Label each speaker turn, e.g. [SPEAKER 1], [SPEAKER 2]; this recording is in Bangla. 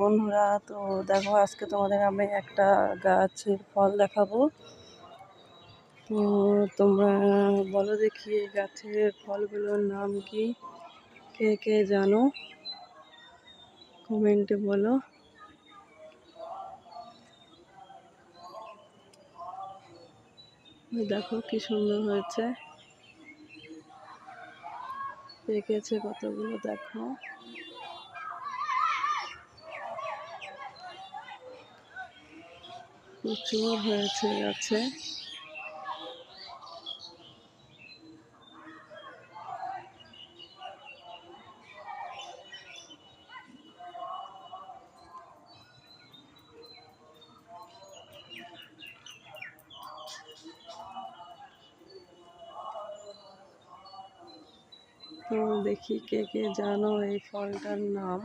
[SPEAKER 1] বন্ধুরা, তো দেখো আজকে তোমাদের আমি একটা গাছের ফল দেখাবো। তো তোমরা বলো দেখি এই গাছের ফলগুলোর নাম কি, কে কে জানো কমেন্টে বলো। দেখো কি সুন্দর হয়েছে, পেকেছে কতগুলো, দেখো প্রচুর হয়েছে গাছে। তো দেখি কে কে জানো এই ফলটার নাম।